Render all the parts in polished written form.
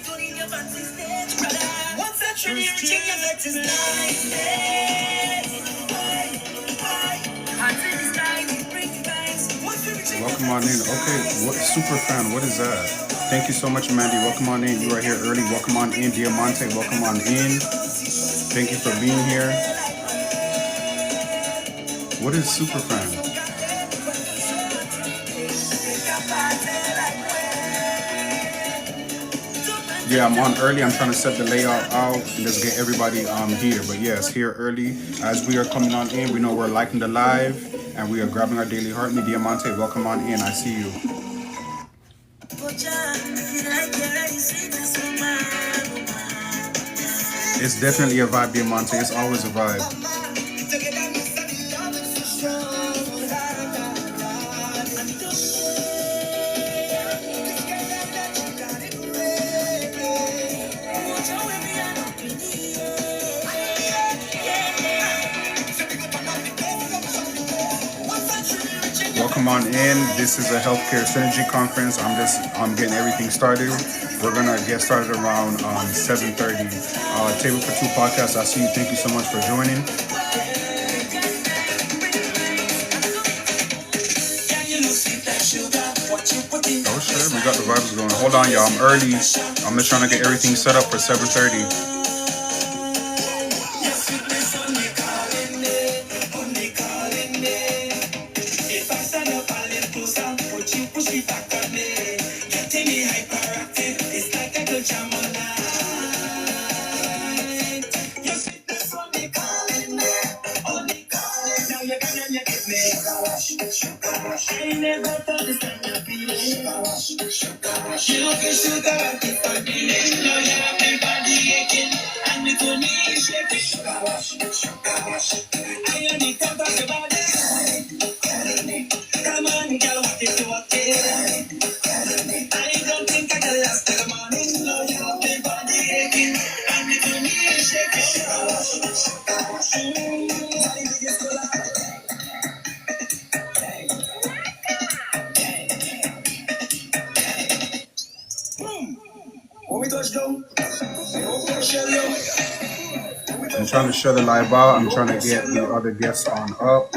Welcome on in. Okay, what super fan? What is that? Thank you so much, Mandy. Welcome on in. You are here early. Welcome on in, Diamante. Welcome on in. Thank you for being here. What is super fan? Yeah, I'm on early. I'm trying to set the layout out and just get everybody here. But yes, here early. As we are coming on in, we know we're liking the live and we are grabbing our daily heart. Me, Diamante, welcome on in. I see you. It's definitely a vibe, Diamante. It's always a vibe. Welcome on in. This is a healthcare synergy conference. I'm getting everything started. We're gonna get started around 7:30. Table for Two podcast. I see you. Thank you so much for joining. Oh sure, we got the vibes going. Hold on, y'all. I'm early. I'm just trying to get everything set up for 7:30. I'm trying to share the live out. I'm trying to get the other guests on up.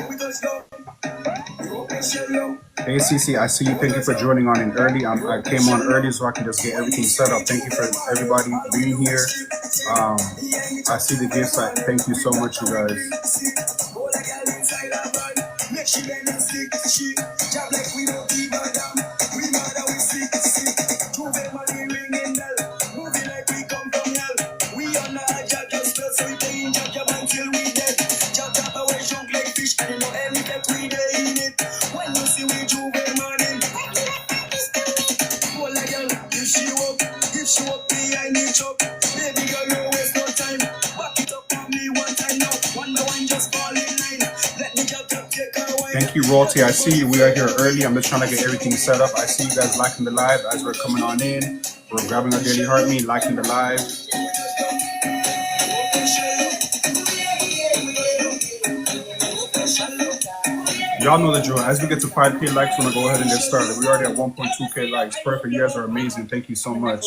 Hey CC, I see you. Thank you for joining on in early. I came on early so I can just get everything set up. Thank you for everybody being here. I see the gifts. Thank you so much, you guys. Thank you, Royalty. I see you. We are here early. I'm just trying to get everything set up. I see you guys liking the live as we're coming on in. We're grabbing our daily heart meat, liking the live. Y'all know the drill. As we get to 5K likes, we're going to go ahead and get started. We're already at 1.2K likes. Perfect. You guys are amazing. Thank you so much.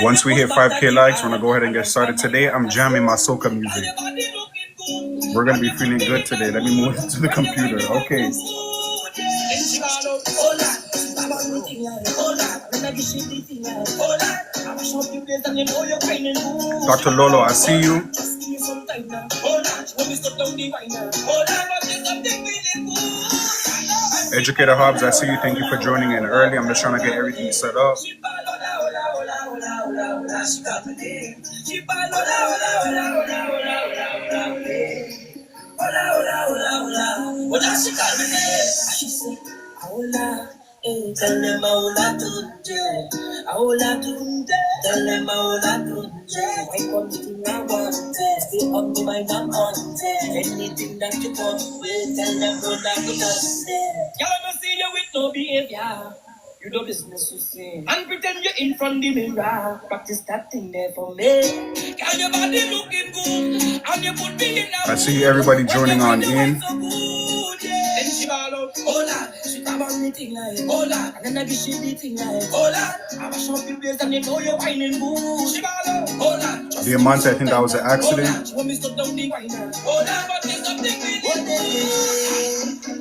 Once we hit 5K likes, we're going to go ahead and get started. Today, I'm jamming my soca music. We're going to be feeling good today. Let me move to the computer. Okay. Dr. Lolo, I see you. Educator Hobbs, I see you. Thank you for joining in early. I'm just trying to get everything set up. Tell them Aula Tunde, Aula Tunde, tell them Aula Tunde. I come to now, stay up to my number. Anything that you want, tell them Aula Tunde. Y'all ever see you with no behavior? You do business to say and pretend you're in front of the mirror. Practice that thing there for me. Can your body looking good? And you put me in. I see everybody joining on in. Hola, she come on meeting like hola, and then I be she meeting like hola. I was Diamante, I think that was an accident.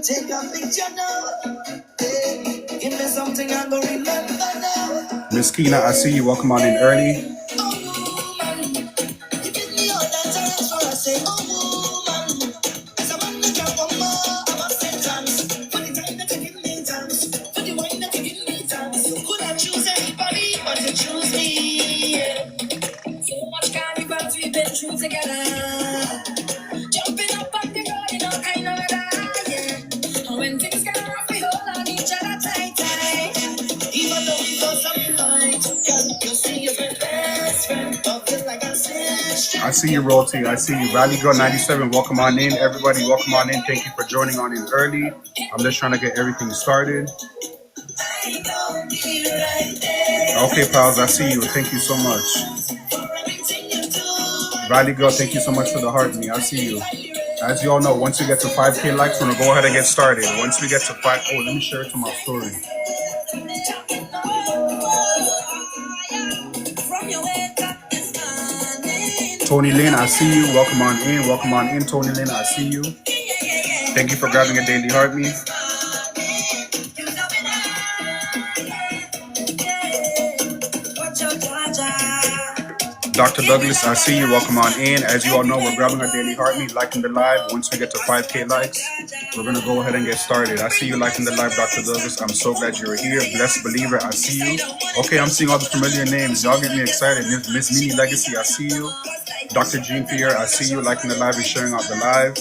Take a picture now. Give me something I'm gonna remember now. Miss Keena, I see you. Welcome on in early. Oh, woman, you give me all that time for I say, oh, woman. As a man, you can't want more of a sentence. For the time that you give me thanks. For the wine that you give me thanks. You could have choose anybody, but you choose me. Yeah. So much carnivals we've been through together. Jumping up on the road in all kind of weather. Yeah. And when things get rough, we hold on each other tight, tight. Even though we go some fight, you see you're my best friend. Talking like a sister. I see you, Royalty. I see you. Valley Girl 97. Welcome on in. Everybody, welcome on in. Thank you for joining on in early. I'm just trying to get everything started. Okay, pals, I see you. Thank you so much. Valley Girl, thank you so much for the heart me. I see you. As you all know, once we get to 5K likes, we're going to go ahead and get started. Once we get to 5, oh, let me share it to my story. Tony Lynn, I see you. Welcome on in. Welcome on in, Tony Lynn. I see you. Thank you for grabbing a daily heart me. Dr. Douglas, I see you. Welcome on in. As you all know, we're grabbing our daily heart me, liking the live. Once we get to 5K likes, we're going to go ahead and get started. I see you liking the live, Dr. Douglas. I'm so glad you're here. Blessed believer, I see you. Okay, I'm seeing all the familiar names. Y'all get me excited. Miss Mini Legacy, I see you. Dr. Jean-Pierre, I see you liking the live and sharing out the live.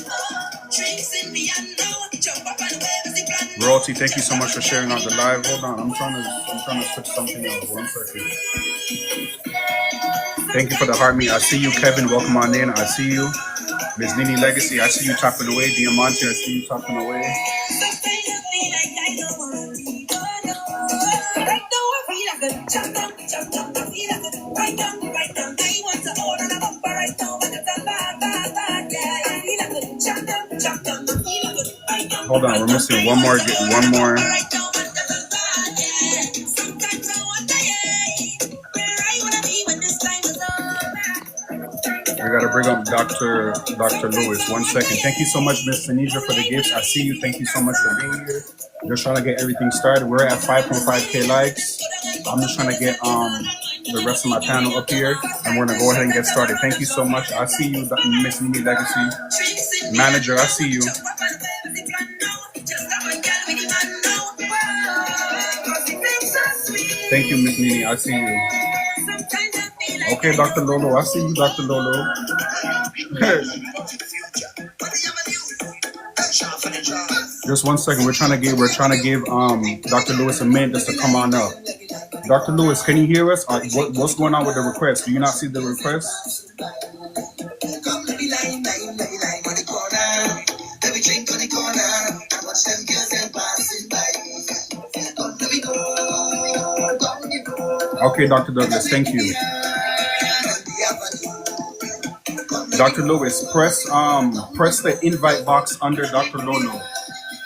Royalty, thank you so much for sharing out the live. Hold on, I'm trying to switch something else. 1 second. Thank you for the heart me. I see you, Kevin. Welcome on in. I see you. Miss Nini Legacy, I see you tapping away. Diamante, I see you tapping away. Hold on, we're missing one more. One more. I gotta bring up Dr. Lewis. 1 second. Thank you so much, Miss Tanisha, for the gifts. I see you. Thank you so much for being here. Just trying to get everything started. We're at 5.5K likes. I'm just trying to get the rest of my panel up here, and we're gonna go ahead and get started. Thank you so much. I see you, Miss Mimi Legacy. Manager, I see you. Thank you, Miss Nini. I see you. Okay, Dr. Lolo. I see you, Dr. Lolo. Just 1 second. We're trying to give Dr. Lewis a minute just to come on up. Dr. Lewis, can you hear us? What's going on with the request? Do you not see the request? Okay, Dr. Douglas, thank you. Dr. Lewis, press the invite box under Dr. Lolo.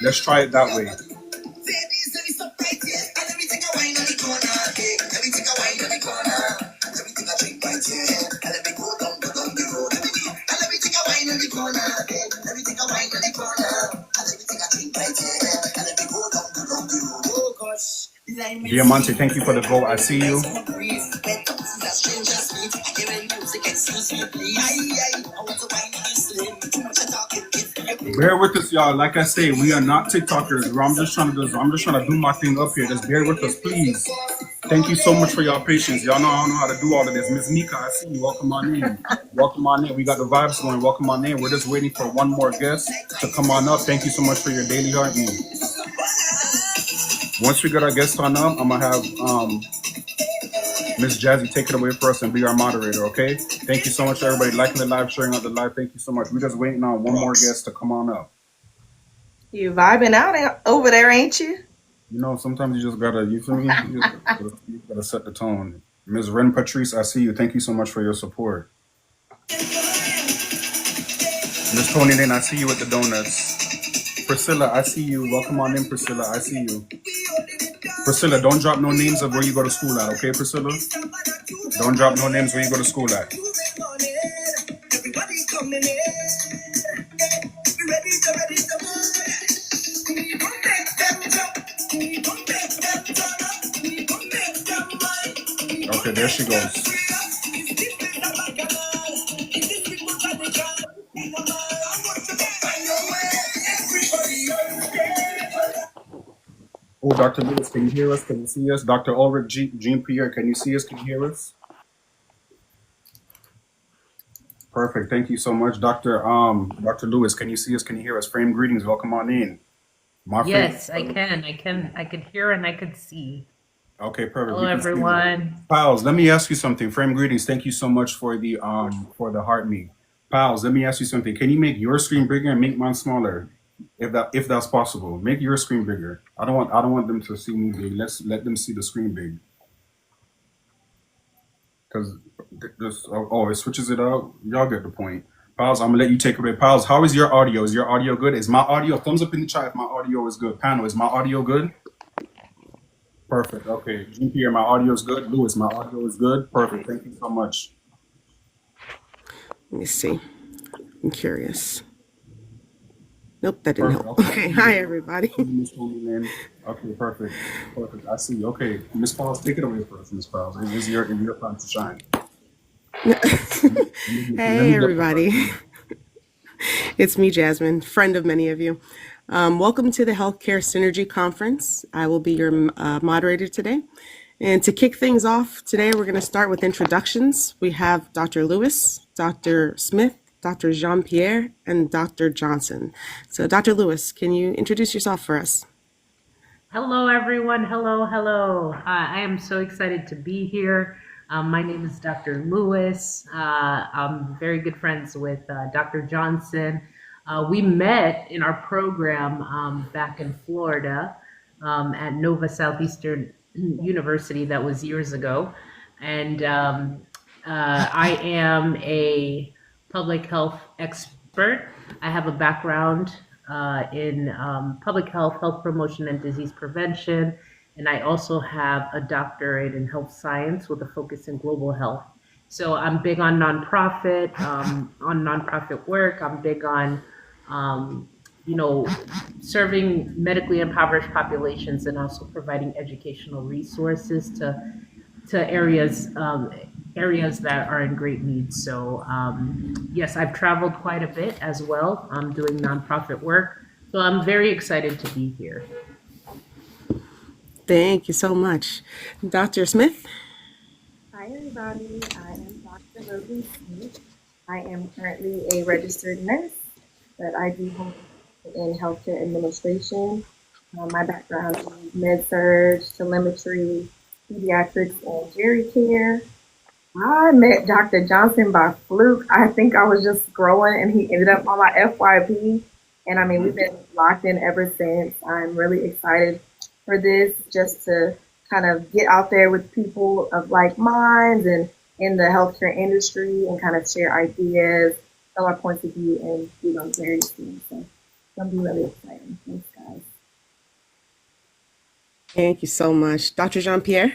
Let's try it that way. Diamante, thank you for the vote. I see you. Bear with us, y'all. Like I say, we are not TikTokers. I'm just trying to do my thing up here. Just bear with us, please. Thank you so much for your patience. Y'all know I don't know how to do all of this. Miss Nika, I see you. Welcome on in. Welcome on in. We got the vibes going. Welcome on in. We're just waiting for one more guest to come on up. Thank you so much for your daily heart me. Once we get our guest on up, I'm gonna have Miss Jazzy take it away for us and be our moderator, okay? Thank you so much, everybody. Liking the live, sharing out the live. Thank you so much. We're just waiting on one more guest to come on up. You vibing out over there, ain't you? You know, sometimes you just gotta, you feel me? You gotta set the tone. Ms. Ren Patrice, I see you. Thank you so much for your support. Miss Tony Lynn, I see you with the donuts. Priscilla, I see you. Welcome on in, Priscilla. I see you. Priscilla, don't drop no names of where you go to school at, okay, Priscilla? Don't drop no names where you go to school at. Okay, there she goes. Oh, Dr. Lewis, can you hear us? Can you see us? Dr. Ulrich, Jean-Pierre, can you see us? Can you hear us? Perfect. Thank you so much, Dr. Lewis. Can you see us? Can you hear us? Frame greetings. Welcome on in. My friend. Yes, I can. I could hear and I could see. Okay, perfect. Hello, We can see you. everyone. Pals, let me ask you something. Frame greetings. Thank you so much for the heart me. Pals, let me ask you something. Can you make your screen bigger and make mine smaller? If that's possible. Make your screen bigger. I don't want them to see me big. Let them see the screen big. Because it switches it out. Y'all get the point. Pals, I'm gonna let you take it away. Pals, how is your audio? Is your audio good? Is my audio? Thumbs up in the chat if my audio is good. Panel, is my audio good? Perfect. Okay. Jean-Pierre, my audio is good. Lewis, my audio is good. Perfect. Thank you so much. Let me see. I'm curious. Nope, that didn't Perfect. help. Okay, hi everybody. Okay, perfect. Perfect. I see. Okay, Miss Pauls, take it away for us, Miss Pauls. It is your time to shine. Hey everybody. It's me, Jasmine, friend of many of you. Welcome to the Healthcare Synergy Conference. I will be your moderator today. And to kick things off today, we're going to start with introductions. We have Dr. Lewis, Dr. Smith, Dr. Jean-Pierre, and Dr. Johnson. So Dr. Lewis, can you introduce yourself for us? Hello, everyone. Hello. I am so excited to be here. My name is Dr. Lewis. I'm very good friends with Dr. Johnson. We met in our program back in Florida at Nova Southeastern University. That was years ago. And I am a public health expert. I have a background in public health, health promotion, and disease prevention. And I also have a doctorate in health science with a focus in global health. So I'm big on nonprofit work. I'm big on, serving medically impoverished populations and also providing educational resources to areas that are in great need. So yes, I've traveled quite a bit as well. I'm doing nonprofit work. So I'm very excited to be here. Thank you so much. Dr. Smith? Hi, everybody. I am Dr. Rosie Smith. I am currently a registered nurse, but I do hold in healthcare administration. My background is med-surg, telemetry, pediatrics, and geri care. I met Dr. Johnson by fluke. I think I was just growing and he ended up on my FYP. And I mean, we've been locked in ever since. I'm really excited for this, just to kind of get out there with people of like minds and in the healthcare industry and kind of share ideas, tell our points of view, and do on various things. So it's going to be really exciting. Thanks, guys. Thank you so much. Dr. Jean-Pierre?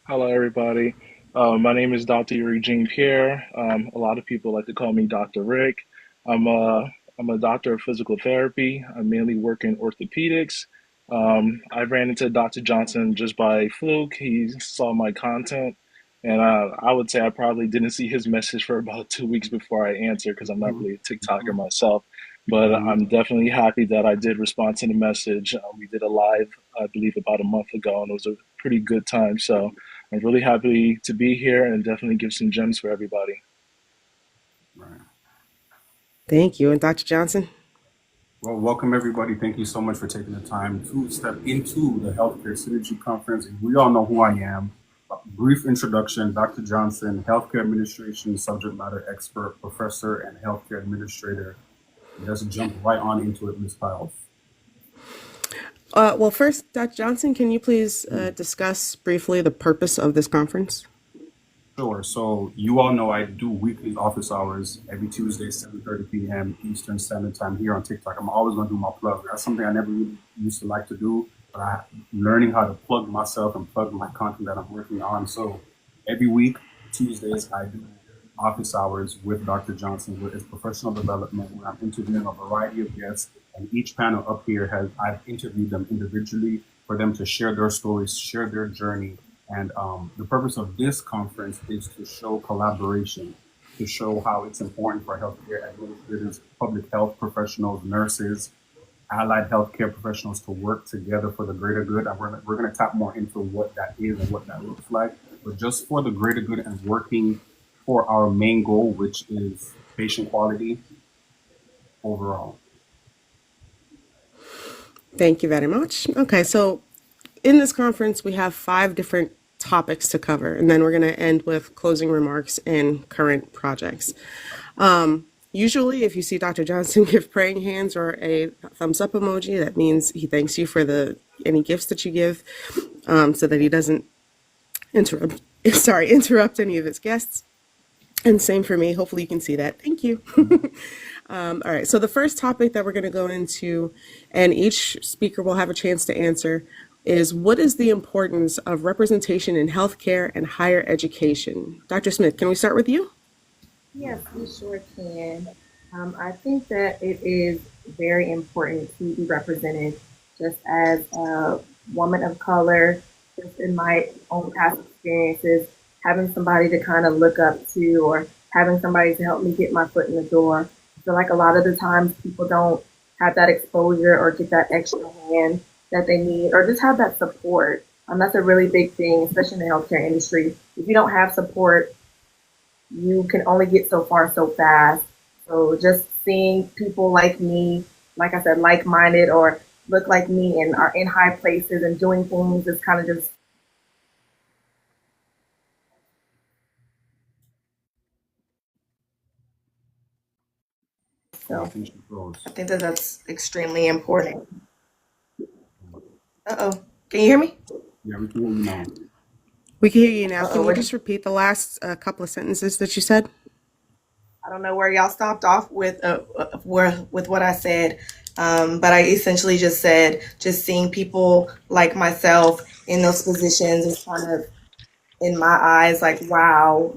Hello, everybody. My name is Dr. Jean-Pierre. A lot of people like to call me Dr. Rick. I'm a doctor of physical therapy. I mainly work in orthopedics. I ran into Dr. Johnson just by fluke. He saw my content, and I would say I probably didn't see his message for about 2 weeks before I answered because I'm not really a TikToker myself. But I'm definitely happy that I did respond to the message. We did a live, I believe, about a month ago, and it was a pretty good time. So I'm really happy to be here and definitely give some gems for everybody. Right. Thank you. And Dr. Johnson? Well, welcome everybody. Thank you so much for taking the time to step into the Healthcare Synergy Conference. We all know who I am. A brief introduction, Dr. Johnson, Healthcare Administration subject matter expert, professor, and healthcare administrator. Let's jump right on into it, Ms. Piles. Well, first, Dr. Johnson, can you please discuss briefly the purpose of this conference? Sure. So you all know I do weekly office hours every Tuesday, 7:30 p.m. Eastern Standard Time here on TikTok. I'm always going to do my plug. That's something I never really used to like to do. but I'm learning how to plug myself and plug my content that I'm working on. So every week, Tuesdays, I do office hours with Dr. Johnson, where it's professional development, where I'm interviewing a variety of guests. And each panel up here I've interviewed them individually for them to share their stories, share their journey. And the purpose of this conference is to show collaboration, to show how it's important for healthcare administrators, public health professionals, nurses, allied healthcare professionals to work together for the greater good. And we're going to tap more into what that is and what that looks like, but just for the greater good and working for our main goal, which is patient quality overall. Thank you very much. Okay, so in this conference, we have 5 different topics to cover, and then we're going to end with closing remarks and current projects. Usually, if you see Dr. Johnson give praying hands or a thumbs up emoji, that means he thanks you for any gifts that you give, so that he doesn't interrupt any of his guests. And same for me. Hopefully you can see that. Thank you. All right. So the first topic that we're going to go into, and each speaker will have a chance to answer, is what is the importance of representation in healthcare and higher education? Dr. Smith, can we start with you? Yes, we sure can. I think that it is very important to be represented just as a woman of color, just in my own past experiences, having somebody to kind of look up to or having somebody to help me get my foot in the door. I feel like a lot of the times people don't have that exposure or get that extra hand that they need or just have that support. That's a really big thing, especially in the healthcare industry. If you don't have support, you can only get so far so fast. So just seeing people like me, like I said, like-minded or look like me and are in high places and doing things is kind of just Yeah, I so. think she froze. I think that that's extremely important. Uh-oh. Can you hear me? Yeah, we can hear you now. We can hear you now. Uh-oh. Can you just repeat the last couple of sentences that you said? I don't know where y'all stopped off with what I said, but I essentially just said just seeing people like myself in those positions is kind of in my eyes like wow,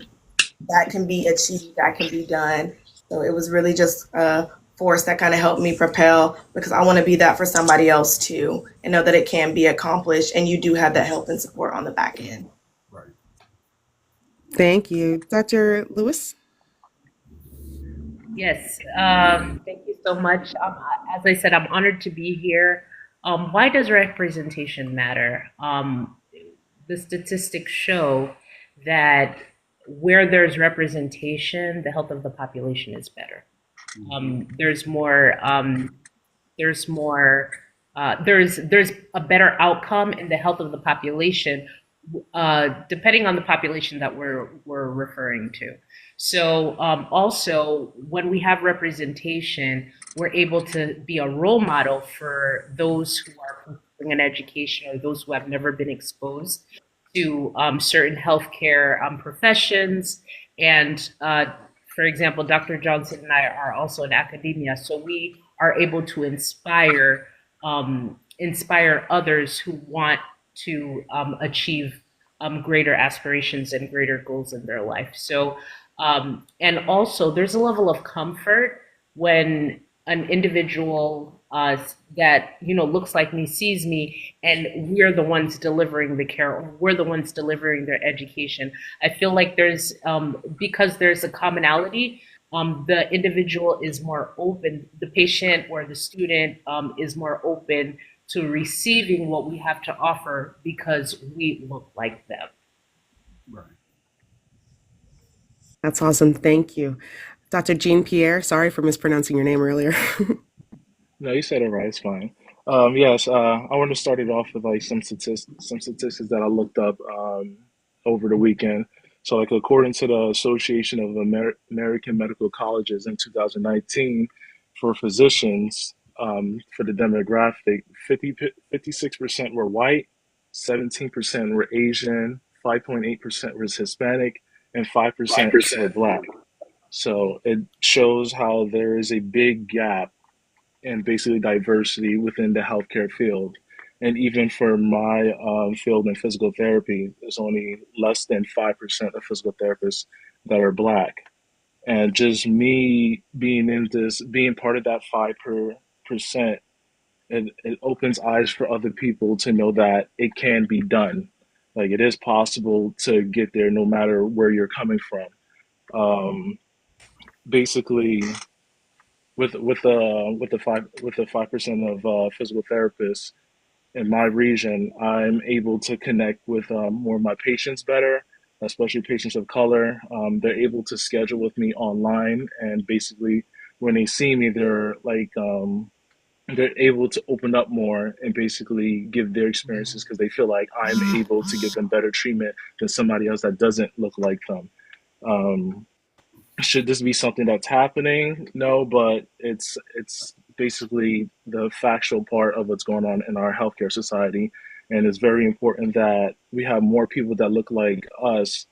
that can be achieved, that can be done. So it was really just a force that kind of helped me propel because I want to be that for somebody else too and know that it can be accomplished and you do have that help and support on the back end. Right. Thank you. Dr. Lewis? Yes, thank you so much. As I said, I'm honored to be here. Why does representation matter? The statistics show that where there's representation, the health of the population is better. There's more. There's more. There's a better outcome in the health of the population, depending on the population that we're referring to. So also, when we have representation, we're able to be a role model for those who are pursuing an education or those who have never been exposed to certain healthcare professions. And for example, Dr. Johnson and I are also in academia, so we are able to inspire others who want to achieve greater aspirations and greater goals in their life. So, and also there's a level of comfort when an individual that looks like me sees me, and we're the ones delivering the care, or we're the ones delivering their education. I feel like there's because there's a commonality. The individual is more open, the patient or the student is more open to receiving what we have to offer because we look like them. Right. That's awesome. Thank you. Dr. Jean-Pierre, sorry for mispronouncing your name earlier. No, you said it right. It's fine. Yes, I want to start it off with like some statistics that I looked up over the weekend. So, like according to the Association of American Medical Colleges in 2019, for physicians, for the demographic, 56% were white, 17% were Asian, 5.8% was Hispanic, and 5% were Black. So it shows how there is a big gap and basically diversity within the healthcare field. And even for my field in physical therapy, there's only less than 5% of physical therapists that are Black. And just me being in this, being part of that 5%, it opens eyes for other people to know that it can be done. Like it is possible to get there no matter where you're coming from. Um, Basically, with the 5% of physical therapists in my region, I'm able to connect with more of my patients better, especially patients of color. They're able to schedule with me online, and basically, when they see me, they're able to open up more and basically give their experiences because they feel like I'm able to give them better treatment than somebody else that doesn't look like them. Um, should this be something that's happening? No, but it's basically the factual part of what's going on in our healthcare society, and it's very important that we have more people that look like us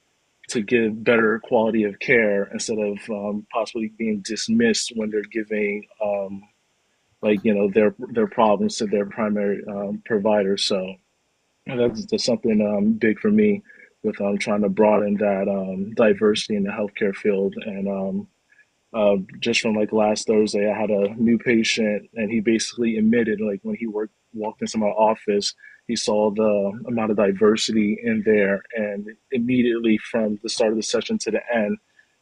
to give better quality of care instead of possibly being dismissed when they're giving their problems to their primary provider. So that's something big for me with trying to broaden that diversity in the healthcare field. And just from like last Thursday, I had a new patient, and he basically admitted, like when he walked into my office, he saw the amount of diversity in there, and immediately from the start of the session to the end,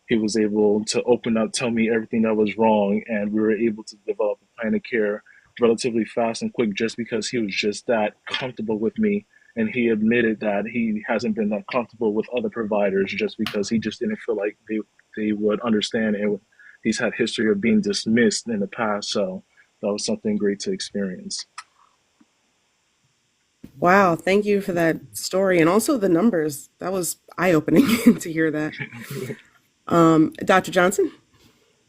he was able to open up, tell me everything that was wrong, and we were able to develop a plan of care relatively fast and quick, just because he was just that comfortable with me. And he admitted that he hasn't been that comfortable with other providers just because he just didn't feel like they would understand, and he's had history of being dismissed in the past. So that was something great to experience. Wow, thank you for that story and also the numbers. That was eye-opening to hear that. Dr. Johnson?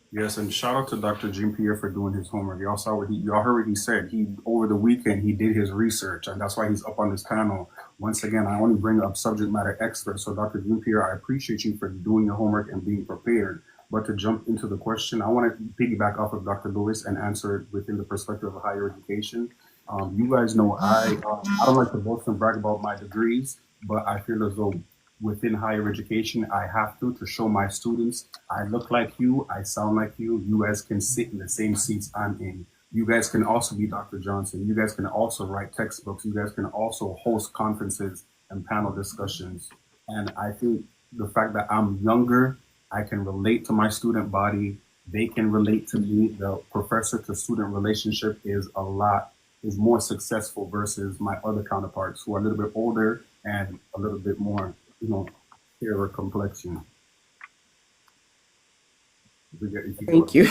Yes, and shout out to Dr. Jean-Pierre for doing his homework. Y'all saw y'all heard what he said. He over the weekend he did his research, and that's why he's up on this panel. Once again, I only bring up subject matter experts. So Dr. Jean-Pierre, I appreciate you for doing your homework and being prepared. But to jump into the question, I want to piggyback off of Dr. Lewis and answer it within the perspective of higher education. You guys know I don't like to boast and brag about my degrees, but I feel as though within higher education, I have to show my students I look like you, I sound like you. You guys can sit in the same seats I'm in. You guys can also be Dr. Johnson. You guys can also write textbooks. You guys can also host conferences and panel discussions. And I think the fact that I'm younger, I can relate to my student body. They can relate to me. The professor to student relationship is more successful versus my other counterparts who are a little bit older and a little bit more, fairer complexion. Thank you.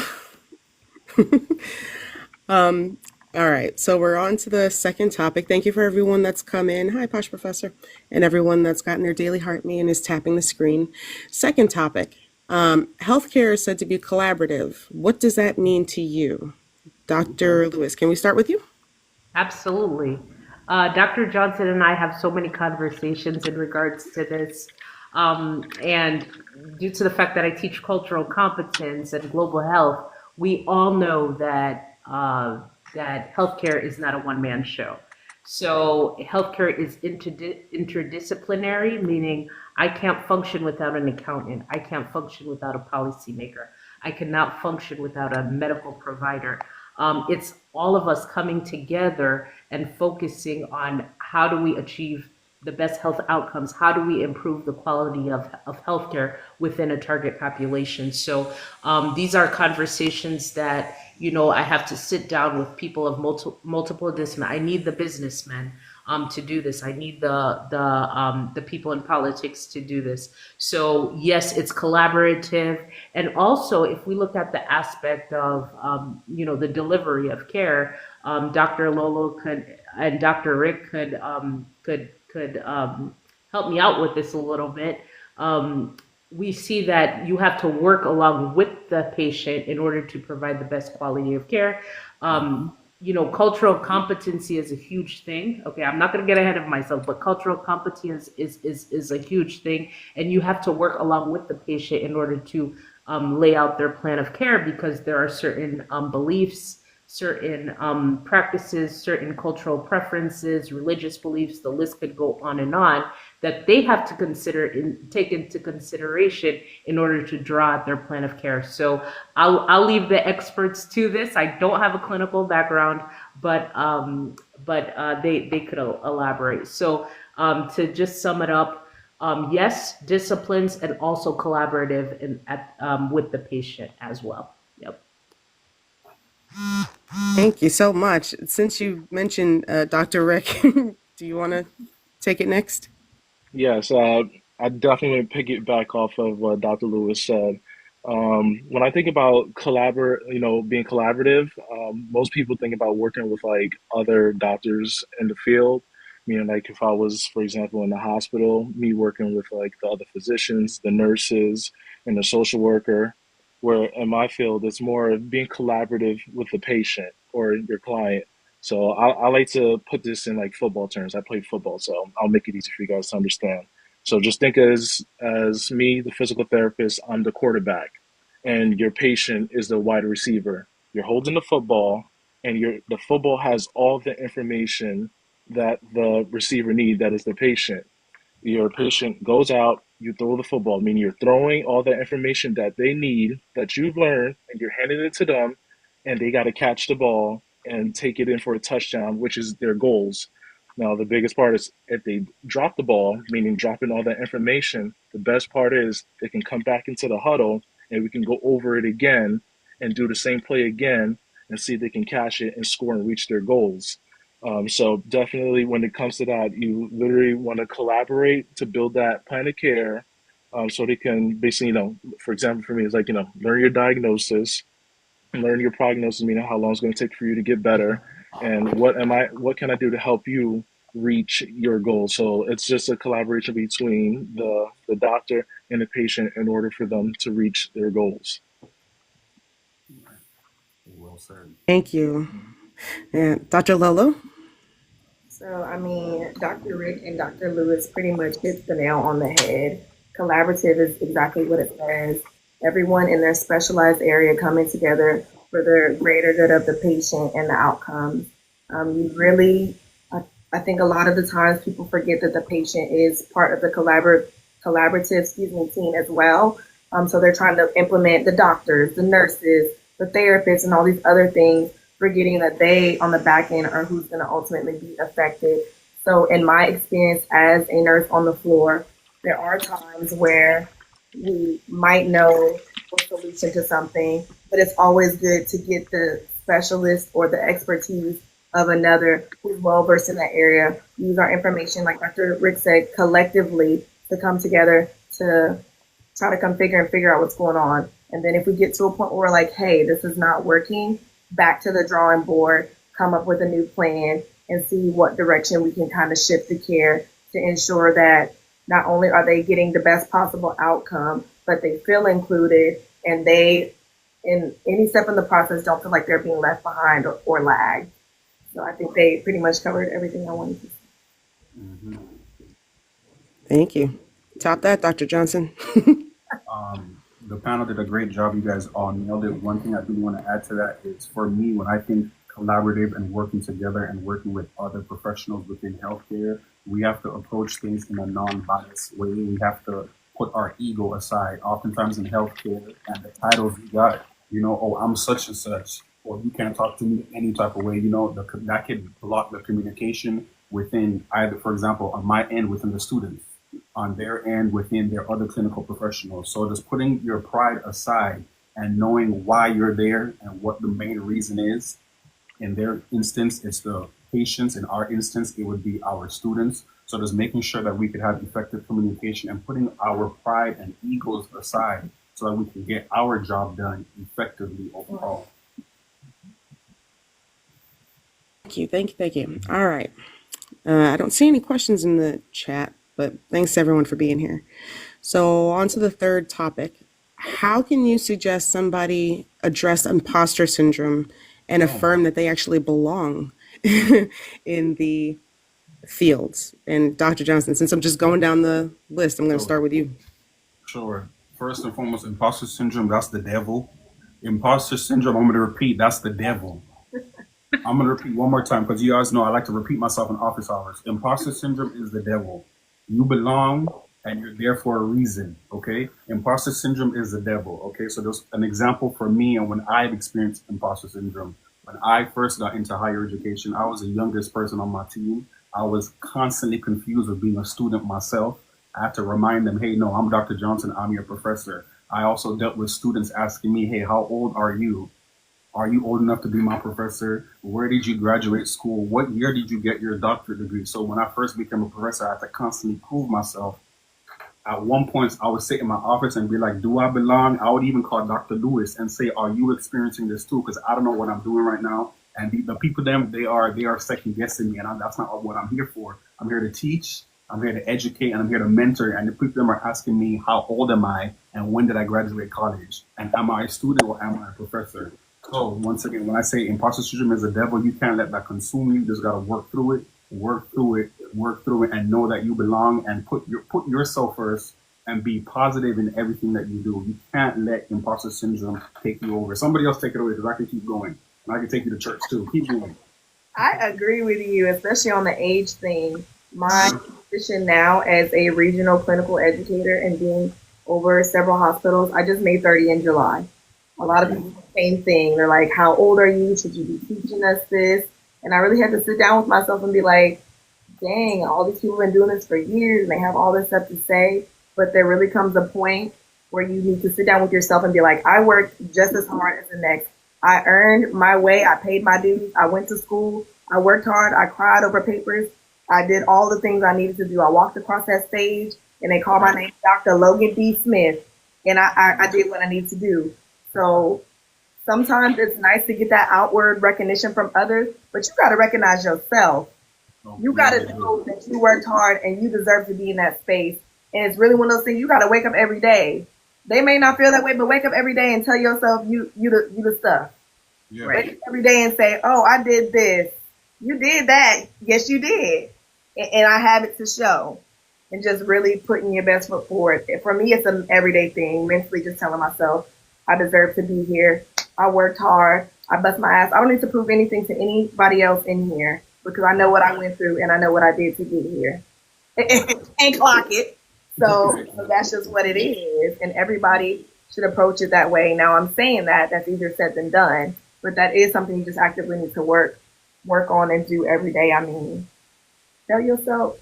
All right, so we're on to the second topic. Thank you for everyone that's come in. Hi, Posh Professor, and everyone that's gotten their daily heart me and is tapping the screen. Second topic, healthcare is said to be collaborative. What does that mean to you? Dr. Lewis, can we start with you? Absolutely. Dr. Johnson and I have so many conversations in regards to this. And due to the fact that I teach cultural competence and global health, we all know that that healthcare is not a one-man show. So healthcare is interdisciplinary, meaning I can't function without an accountant. I can't function without a policymaker. I cannot function without a medical provider. It's all of us coming together and focusing on how do we achieve the best health outcomes? How do we improve the quality of healthcare within a target population? So these are conversations that, I have to sit down with people of multiple disciplines. I need the businessmen to do this. I need the people in politics to do this. So yes, it's collaborative. And also, if we look at the aspect of, the delivery of care, Dr. Lolo could and Dr. Rick could help me out with this a little bit. We see that you have to work along with the patient in order to provide the best quality of care. Cultural competency is a huge thing. Okay, I'm not going to get ahead of myself, but cultural competence is a huge thing, and you have to work along with the patient in order to lay out their plan of care, because there are certain beliefs certain practices, certain cultural preferences, religious beliefs, the list could go on, that they have to take into consideration in order to draw out their plan of care. So I'll leave the experts to this. I don't have a clinical background, but they could elaborate. So to just sum it up, yes, disciplines and also collaborative with the patient as well. Yep. Thank you so much. Since you mentioned Dr. Rick, do you want to take it next? Yes, I definitely piggyback off of what Dr. Lewis said. When I think about being collaborative, most people think about working with like other doctors in the field. Meaning, like if I was, for example, in the hospital, me working with like the other physicians, the nurses, and the social worker. Where in my field, it's more of being collaborative with the patient or your client. So I like to put this in like football terms. I play football, so I'll make it easy for you guys to understand. So just think as me, the physical therapist, I'm the quarterback, and your patient is the wide receiver. You're holding the football, and the football has all the information that the receiver needs. That is the patient. Your patient goes out, you throw the football, meaning you're throwing all the information that they need that you've learned, and you're handing it to them, and they got to catch the ball and take it in for a touchdown, which is their goals. Now, the biggest part is if they drop the ball, meaning dropping all that information, the best part is they can come back into the huddle and we can go over it again and do the same play again and see if they can catch it and score and reach their goals. So definitely when it comes to that, you literally want to collaborate to build that plan of care so they can basically, for example, for me, it's like, learn your diagnosis, learn your prognosis, meaning how long it's going to take for you to get better, and what can I do to help you reach your goal. So it's just a collaboration between the doctor and the patient in order for them to reach their goals. Well said. Thank you. And Dr. Lolo? So, I mean, Dr. Rick and Dr. Lewis pretty much hit the nail on the head. Collaborative is exactly what it says. Everyone in their specialized area coming together for the greater good of the patient and the outcomes. You really, I think a lot of the times people forget that the patient is part of the collaborative team as well. So they're trying to implement the doctors, the nurses, the therapists, and all these other things, forgetting that they on the back end are who's going to ultimately be affected. So in my experience as a nurse on the floor, there are times where we might know the solution to something, but it's always good to get the specialist or the expertise of another who's well versed in that area. Use our information, like Dr. Rick said, collectively to come together to try to figure out what's going on. And then if we get to a point where we're like, hey, this is not working, back to the drawing board, come up with a new plan and see what direction we can kind of shift the care to ensure that not only are they getting the best possible outcome, but they feel included and they, in any step in the process, don't feel like they're being left behind or lagged. So I think they pretty much covered everything I wanted to say. Mm-hmm. Thank you. Top that, Dr. Johnson. The panel did a great job. You guys all nailed it. One thing I do want to add to that is, for me, when I think collaborative and working together and working with other professionals within healthcare, we have to approach things in a non-biased way. We have to put our ego aside. Oftentimes in healthcare and the titles we got, oh, I'm such and such, or you can't talk to me any type of way, that could block the communication within either, for example, on my end within the students, on their end within their other clinical professionals. So just putting your pride aside and knowing why you're there and what the main reason is. In their instance, it's the patients. In our instance, it would be our students. So just making sure that we could have effective communication and putting our pride and egos aside so that we can get our job done effectively overall. Thank you. All right. I don't see any questions in the chat, but thanks to everyone for being here. So on to the third topic. How can you suggest somebody address imposter syndrome and affirm that they actually belong in the fields? And Dr. Johnson, since I'm just going down the list, I'm going to start with you. Sure. First and foremost, imposter syndrome, that's the devil. Imposter syndrome, I'm going to repeat, that's the devil. I'm gonna repeat one more time because you guys know I like to repeat myself in office hours. Imposter syndrome is the devil. You belong and you're there for a reason. Okay. Imposter syndrome is the devil. Okay. So there's an example for me and when I've experienced imposter syndrome. When I first got into higher education, I was the youngest person on my team. I was constantly confused with being a student myself. I had to remind them, hey, no, I'm Dr. Johnson. I'm your professor. I also dealt with students asking me, hey, how old are you? Are you old enough to be my professor? Where did you graduate school? What year did you get your doctorate degree? So when I first became a professor, I had to constantly prove myself. At one point, I would sit in my office and be like, do I belong? I would even call Dr. Lewis and say, are you experiencing this too? Because I don't know what I'm doing right now. And the people, them, they are second guessing me. And that's not what I'm here for. I'm here to teach. I'm here to educate and I'm here to mentor. And the people them are asking me, how old am I? And when did I graduate college? And am I a student or am I a professor? So once again, when I say imposter syndrome is the devil, you can't let that consume you. You just gotta work through it, work through it, work through it, and know that you belong and put yourself first and be positive in everything that you do. You can't let imposter syndrome take you over. Somebody else take it away because I can keep going. And I can take you to church too. Keep going. I agree with you, especially on the age thing. My position now as a regional clinical educator and being over several hospitals, I just made 30 in July. A lot of people, same thing. They're like, how old are you? Should you be teaching us this? And I really had to sit down with myself and be like, dang, all these people have been doing this for years and they have all this stuff to say. But there really comes a point where you need to sit down with yourself and be like, I worked just as hard as the next. I earned my way. I paid my dues. I went to school. I worked hard. I cried over papers. I did all the things I needed to do. I walked across that stage and they called my name Dr. Logan D. Smith. And I did what I needed to do. So sometimes it's nice to get that outward recognition from others, but you got to recognize yourself. You got to know that you worked hard and you deserve to be in that space. And it's really one of those things you got to wake up every day. They may not feel that way, but wake up every day and tell yourself you the stuff. Yeah. Wake up every day and say, oh, I did this. You did that. Yes, you did. And I have it to show. And just really putting your best foot forward. For me, it's an everyday thing. Mentally just telling myself, I deserve to be here. I worked hard. I bust my ass. I don't need to prove anything to anybody else in here because I know what I went through and I know what I did to get here. And clock it. So that's just what it is. And everybody should approach it that way. Now I'm saying that's easier said than done, but that is something you just actively need to work on and do every day. I mean, tell yourself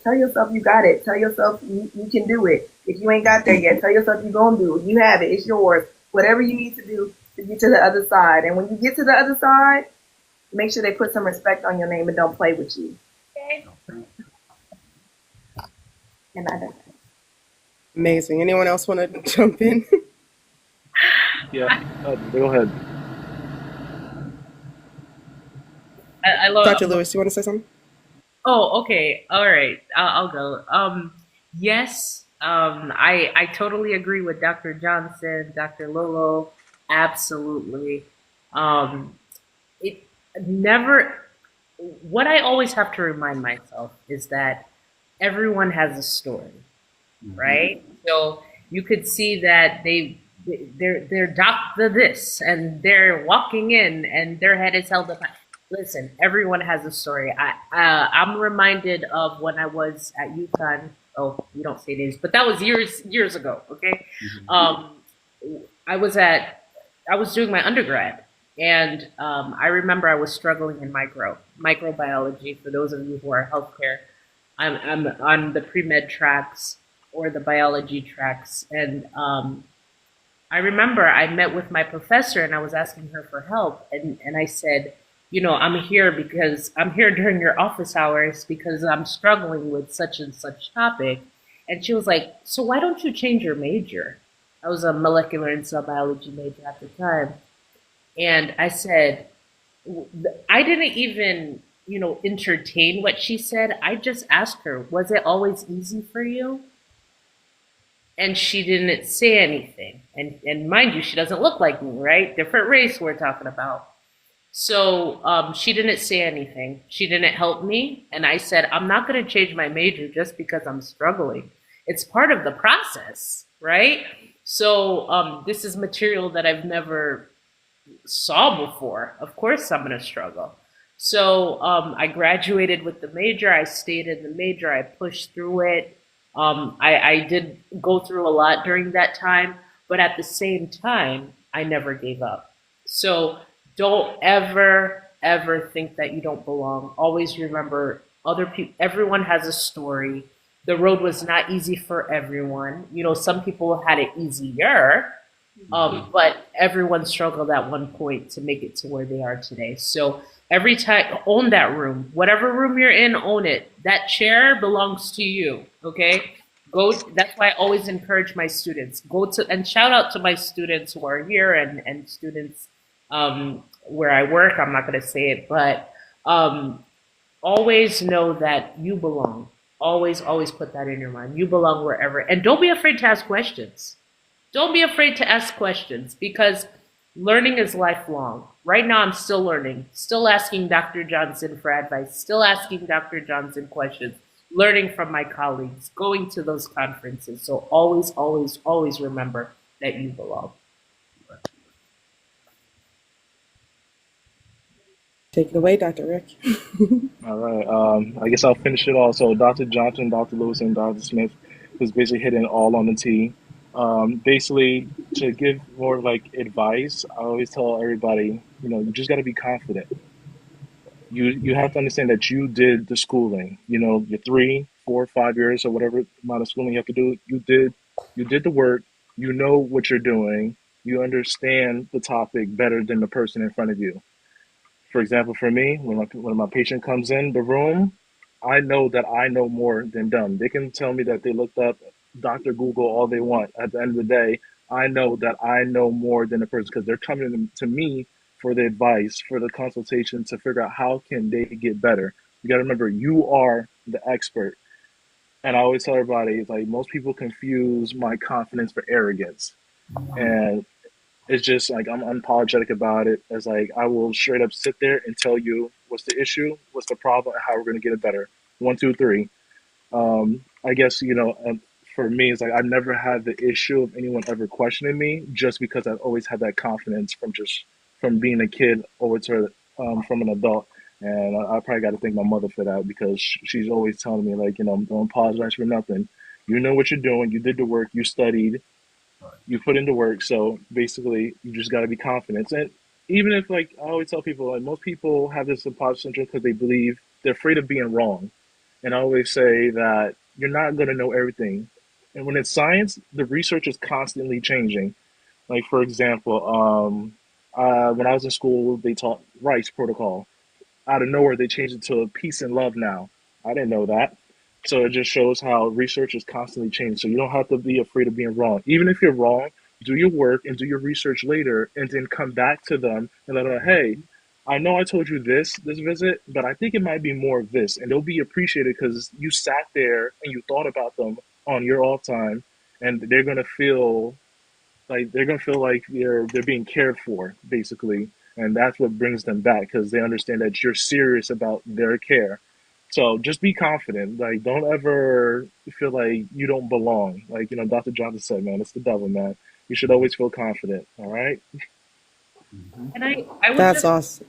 you got it. Tell yourself you can do it. If you ain't got there yet, tell yourself you're going to do it. You have it. It's yours. Whatever you need to do to get to the other side. And when you get to the other side, make sure they put some respect on your name and don't play with you. Okay? And I don't. Amazing. Anyone else want to jump in? Yeah, go ahead. I love Dr. Lewis, you want to say something? Oh, okay. All right. I'll go. Yes, I totally agree with Dr. Johnson, Dr. Lolo. Absolutely. It never, what I always have to remind myself is that everyone has a story, right? So you could see that they're doctor this and they're walking in and their head is held up. Listen, everyone has a story. I'm reminded of when I was at UConn. Oh, you don't say names, but that was years ago. Okay, I was doing my undergrad, and I remember I was struggling in microbiology. For those of you who are healthcare, I'm on the pre-med tracks or the biology tracks, and I remember I met with my professor and I was asking her for help, and I said, you know, I'm here during your office hours because I'm struggling with such and such topic. And she was like, so why don't you change your major? I was a molecular and cell biology major at the time. And I said, I didn't even, entertain what she said. I just asked her, was it always easy for you? And she didn't say anything. And mind you, she doesn't look like me, right? Different race we're talking about. So she didn't say anything. She didn't help me. And I said, I'm not going to change my major just because I'm struggling. It's part of the process, right? So this is material that I've never saw before. Of course I'm going to struggle. So I graduated with the major. I stayed in the major. I pushed through it. I did go through a lot during that time, but at the same time, I never gave up. So don't ever think that you don't belong. Always remember other people. Everyone has a story. The road was not easy for everyone. You know, some people had it easier, but everyone struggled at one point to make it to where they are today. So every time, own that room. Whatever room you're in, own it. That chair belongs to you. Okay. Go. That's why I always encourage my students. Go to and shout out to my students who are here and students where I work. I'm not going to say it, but always know that you belong. Always put that in your mind. You belong wherever, and don't be afraid to ask questions. Don't be afraid to ask questions because learning is lifelong. Right now, I'm still learning, still asking Dr. Johnson for advice, still asking Dr. Johnson questions, learning from my colleagues, going to those conferences. So always remember that you belong. Take it away, Dr. Rick. All right. I guess I'll finish it all. So Dr. Johnson, Dr. Lewis, and Dr. Smith was basically hitting all on the T. Basically, to give more like advice, I always tell everybody, you just got to be confident. You have to understand that you did the schooling. Your 3, 4, 5 years or whatever amount of schooling you have to do. You did the work. You know what you're doing. You understand the topic better than the person in front of you. For example, for me, when my patient comes in the room, I know that I know more than them. They can tell me that they looked up Dr. Google all they want. At the end of the day, I know that I know more than the person because they're coming to me for the advice, for the consultation to figure out how can they get better. You got to remember, you are the expert. And I always tell everybody, it's like most people confuse my confidence for arrogance. And it's just like I'm unapologetic about it. It's like I will straight up sit there and tell you what's the issue, what's the problem, and how we're going to get it better. One, two, three. I guess for me, it's like I never had the issue of anyone ever questioning me, just because I've always had that confidence from being a kid over to from an adult. And I probably got to thank my mother for that because she's always telling me like don't apologize for nothing. You know what you're doing. You did the work. You studied. You put into work. So basically, you just got to be confident. And even if, like, I always tell people, like, most people have this imposter syndrome because they believe they're afraid of being wrong. And I always say that you're not going to know everything. And when it's science, the research is constantly changing. Like, for example, when I was in school, they taught Rice Protocol. Out of nowhere, they changed it to peace and love now. I didn't know that. So it just shows how research is constantly changing. So you don't have to be afraid of being wrong. Even if you're wrong, do your work and do your research later and then come back to them and let them know, hey, I know I told you this visit, but I think it might be more of this. And they'll be appreciated because you sat there and you thought about them on your off time, and they're gonna feel like they're being cared for, basically. And that's what brings them back because they understand that you're serious about their care. So just be confident. Like, don't ever feel like you don't belong. Like, Dr. Johnson said, man, it's the devil, man. You should always feel confident. All right. And I would That's just, awesome.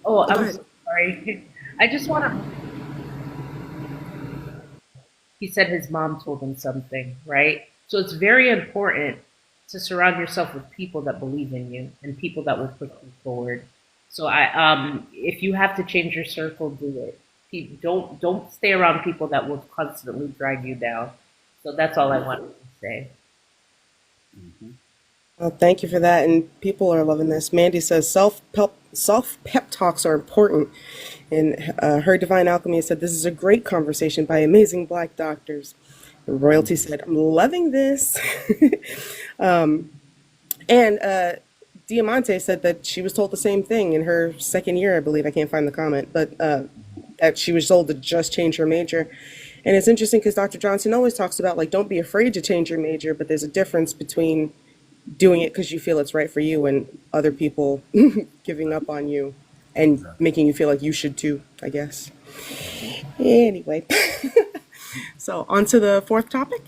oh, Go I'm ahead. so sorry. I just want to, he said his mom told him something, right? So it's very important to surround yourself with people that believe in you and people that will push you forward. So if you have to change your circle, do it. Don't stay around people that will constantly drag you down. So that's all I wanted to say. Well, thank you for that. And people are loving this. Mandy says self pep talks are important. And her Divine Alchemy said this is a great conversation by amazing Black doctors. And Royalty said, I'm loving this. And Diamante said that she was told the same thing in her second year, I believe. I can't find the comment, but that she was told to just change her major. And it's interesting because Dr. Johnson always talks about, like, don't be afraid to change your major, but there's a difference between doing it because you feel it's right for you and other people giving up on you and making you feel like you should too, I guess. Anyway, so on to the fourth topic.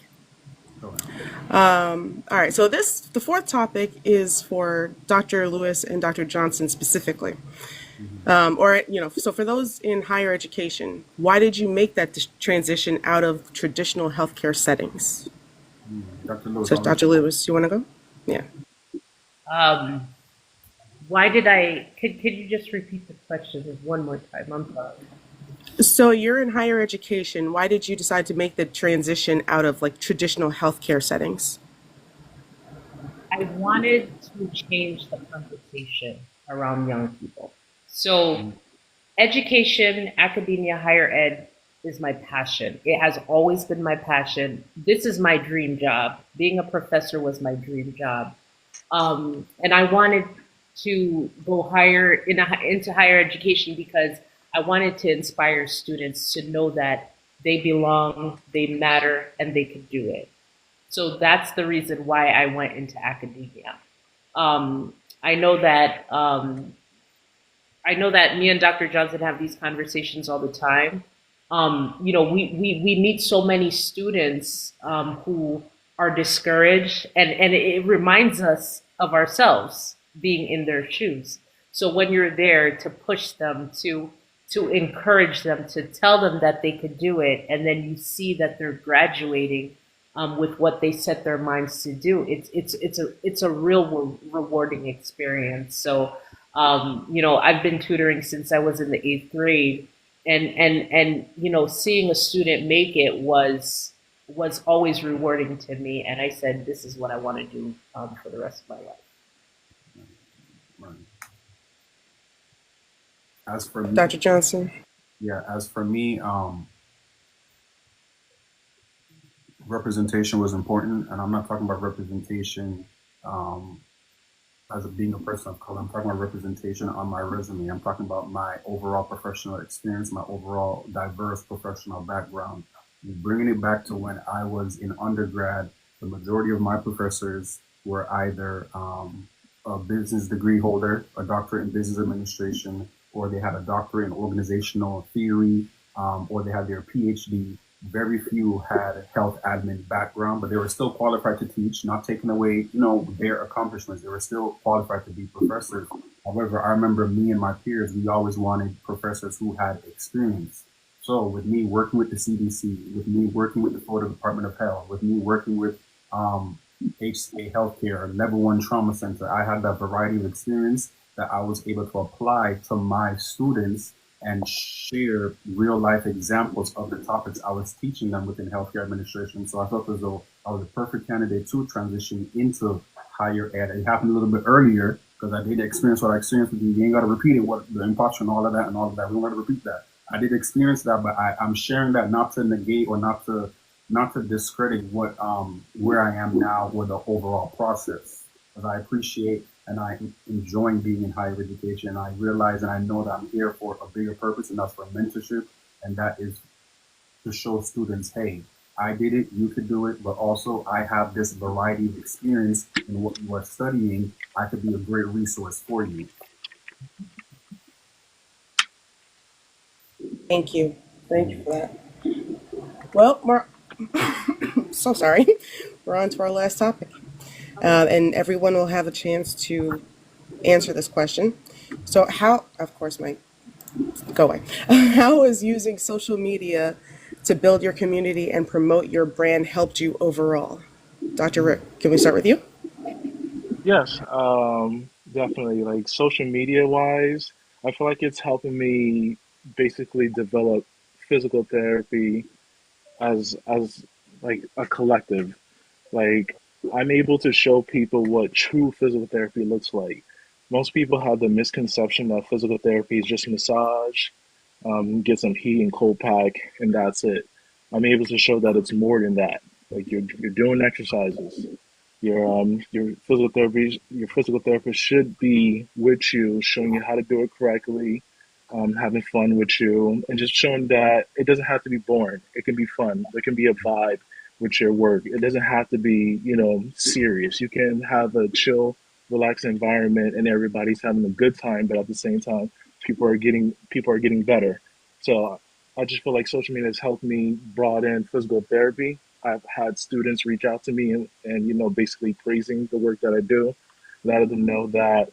All right, so the fourth topic is for Dr. Lewis and Dr. Johnson specifically. Or, so for those in higher education, why did you make that transition out of traditional healthcare settings? Dr. Lewis, So, I'll let Dr. you go. Lewis, you want to go? Yeah. Um, why did I? Could you just repeat the question one more time? I'm sorry. So you're in higher education. Why did you decide to make the transition out of like traditional healthcare settings? I wanted to change the conversation around young people. So, education, academia, higher ed is my passion. It has always been my passion. This is my dream job. Being a professor was my dream job. And I wanted to go into higher education because I wanted to inspire students to know that they belong, they matter, and they can do it. So that's the reason why I went into academia. Um, I know that I know that me and Dr. Johnson have these conversations all the time. We meet so many students who are discouraged, and it reminds us of ourselves being in their shoes. So when you're there to push them, to encourage them, to tell them that they could do it, and then you see that they're graduating with what they set their minds to do, it's a real rewarding experience. So I've been tutoring since I was in the eighth grade, and seeing a student make it was always rewarding to me. And I said, this is what I want to do for the rest of my life. Right. As for me, Dr. Johnson. yeah, as for me, representation was important, and I'm not talking about representation as a being a person of color. I'm talking about representation on my resume. I'm talking about my overall professional experience, my overall diverse professional background. Bringing it back to when I was in undergrad, the majority of my professors were either a business degree holder, a doctorate in business administration, or they had a doctorate in organizational theory, or they had their PhD. Very few had health admin background, but they were still qualified to teach, not taking away, their accomplishments. They were still qualified to be professors. However, I remember me and my peers, we always wanted professors who had experience. So with me working with the CDC, with me working with the Florida Department of Health, with me working with HCA Healthcare, Level 1 Trauma Center, I had that variety of experience that I was able to apply to my students and share real life examples of the topics I was teaching them within healthcare administration. So I felt as though I was a perfect candidate to transition into higher ed. It happened a little bit earlier because I did experience what I experienced with you. You ain't got to repeat it, what the imposter and all of that and all of that. We don't got to repeat that. I did experience that, but I'm sharing that not to negate or not to discredit what where I am now or the overall process. Because I appreciate and I enjoying being in higher education. I realize and I know that I'm here for a bigger purpose, and that's for mentorship, and that is to show students, hey, I did it, you could do it, but also I have this variety of experience in what you are studying. I could be a great resource for you. Thank you. Thank you for that. Well, so sorry. We're on to our last topic. And everyone will have a chance to answer this question. So, of course, Mike, go away. How has using social media to build your community and promote your brand helped you overall? Dr. Rick, can we start with you? Yes, definitely. Like social media wise, I feel like it's helping me basically develop physical therapy as like a collective. Like I'm able to show people what true physical therapy looks like. Most people have the misconception that physical therapy is just massage, get some heat and cold pack, and that's it. I'm able to show that it's more than that. Like you're doing exercises. Your physical therapist should be with you, showing you how to do it correctly, having fun with you, and just showing that it doesn't have to be boring. It can be fun. There can be a vibe with your work. It doesn't have to be, serious. You can have a chill, relaxed environment, and everybody's having a good time. But at the same time, people are getting better. So I just feel like social media has helped me broaden physical therapy. I've had students reach out to me and basically praising the work that I do, letting them know that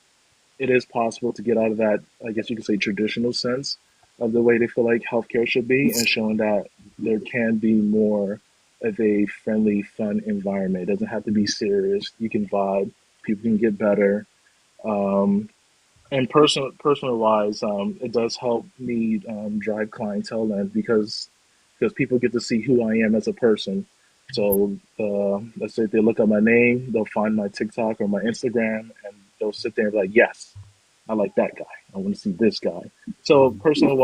it is possible to get out of that, I guess you could say, traditional sense of the way they feel like healthcare should be, and showing that there can be more of a friendly, fun environment. It doesn't have to be serious. You can vibe. People can get better. Um, and personal wise, it does help me drive clientele in because people get to see who I am as a person. So let's say if they look up my name, they'll find my TikTok or my Instagram, and they'll sit there and be like, "Yes, I like that guy. I want to see this guy." So personal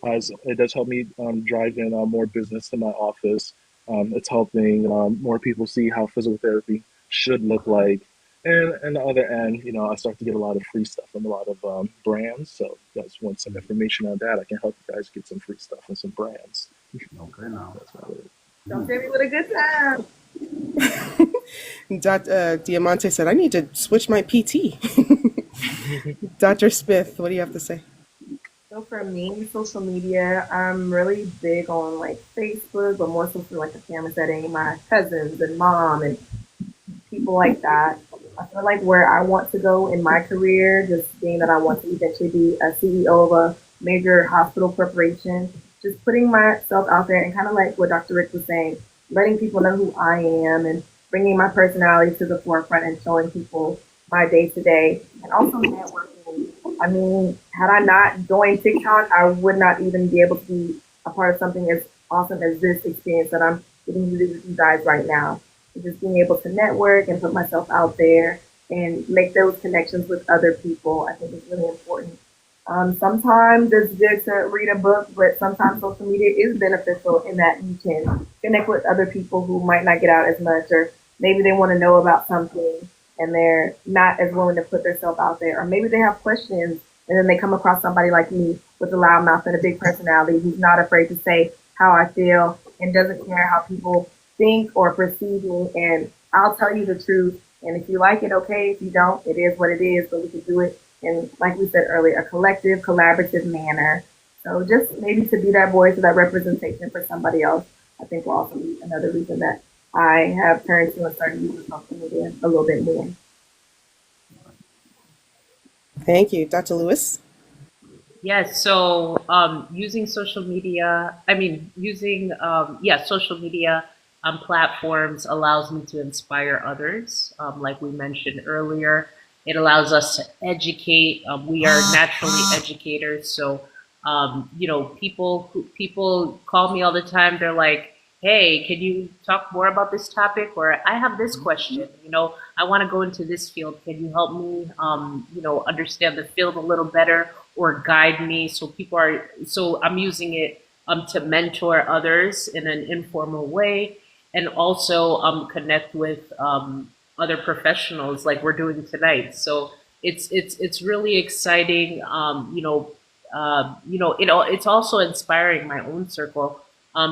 wise, it does help me drive in more business to my office. It's helping more people see how physical therapy should look like. And on the other end, I start to get a lot of free stuff from a lot of brands. So if you guys want some information on that, I can help you guys get some free stuff and some brands. Okay, now. That's about it. Don't tell me what a good time. Diamante said, I need to switch my PT. Dr. Smith, what do you have to say? So for me, social media, I'm really big on like Facebook, but more so for like a family setting, my cousins and mom and people like that. I feel like where I want to go in my career, just being that I want to eventually be a CEO of a major hospital corporation, just putting myself out there and kind of like what Dr. Rick was saying, letting people know who I am and bringing my personality to the forefront and showing people my day to day and also networking. I mean, had I not joined TikTok, I would not even be able to be a part of something as awesome as this experience that I'm getting to do with you guys right now. Just being able to network and put myself out there and make those connections with other people, I think is really important. Sometimes it's good to read a book, but sometimes social media is beneficial in that you can connect with other people who might not get out as much, or maybe they want to know about something and they're not as willing to put themselves out there, or maybe they have questions and then they come across somebody like me with a loud mouth and a big personality who's not afraid to say how I feel and doesn't care how people think or perceive me. And I'll tell you the truth. And if you like it, okay. If you don't, it is what it is. But we can do it in, like we said earlier, a collective, collaborative manner. So just maybe to be that voice or that representation for somebody else, I think will also be another reason that I have turned to and started using social media a little bit more. Thank you. Dr. Lewis? Yes, so using social media, social media platforms allows me to inspire others. Like we mentioned earlier, it allows us to educate. We are naturally educators, so people call me all the time. They're like, "Hey, can you talk more about this topic?" Or I have this question. I want to go into this field. Can you help me, understand the field a little better or guide me? So I'm using it to mentor others in an informal way, and also connect with other professionals like we're doing tonight. So it's really exciting. It's also inspiring my own circle.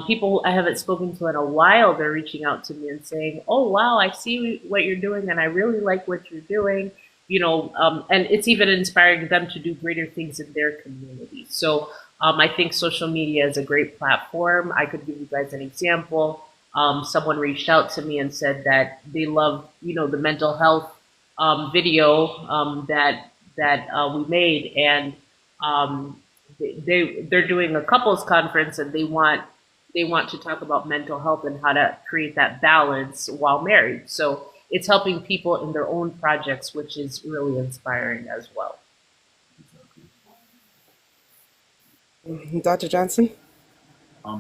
People I haven't spoken to in a while, they're reaching out to me and saying, "Oh wow, I see what you're doing, and I really like what you're doing." And it's even inspiring them to do greater things in their community. So I think social media is a great platform. I could give you guys an example. Someone reached out to me and said that they love, the mental health video that we made, and they're doing a couples conference, and they want to talk about mental health and how to create that balance while married. So it's helping people in their own projects, which is really inspiring as well. Dr. Johnson?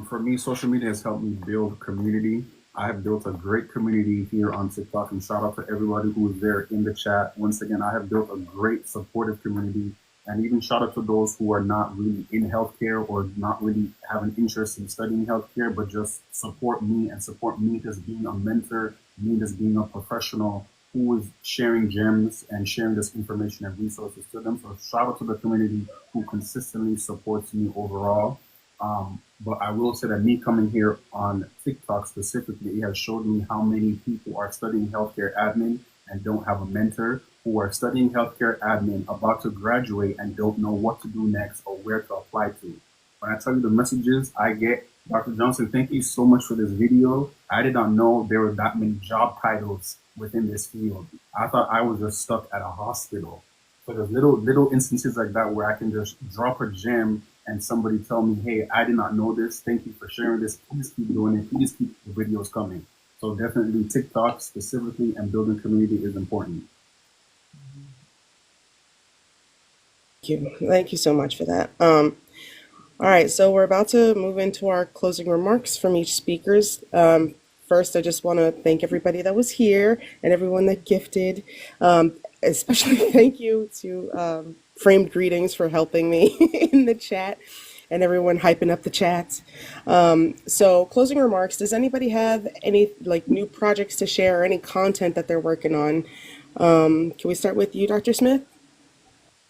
For me, social media has helped me build community. I have built a great community here on TikTok, and shout out to everybody who is there in the chat. Once again, I have built a great supportive community, and even shout out to those who are not really in healthcare or not really have an interest in studying healthcare, but just support me and support me as being a mentor, me as being a professional who is sharing gems and sharing this information and resources to them. So shout out to the community who consistently supports me overall. But I will say that me coming here on TikTok specifically, it has showed me how many people are studying healthcare admin and don't have a mentor, who are studying healthcare admin, about to graduate and don't know what to do next or where to apply to. When I tell you the messages I get, Dr. Johnson, thank you so much for this video. I did not know there were that many job titles within this field. I thought I was just stuck at a hospital. So there's little instances like that where I can just drop a gem and somebody tell me, hey, I did not know this. Thank you for sharing this. Please keep doing it. Please keep the videos coming. So definitely TikTok specifically and building community is important. Thank you so much for that. All right, so we're about to move into our closing remarks from each speakers. First, I just want to thank everybody that was here and everyone that gifted. Especially thank you to Framed Greetings for helping me in the chat and everyone hyping up the chats. So closing remarks, does anybody have any like new projects to share or any content that they're working on? Can we start with you, Dr. Smith?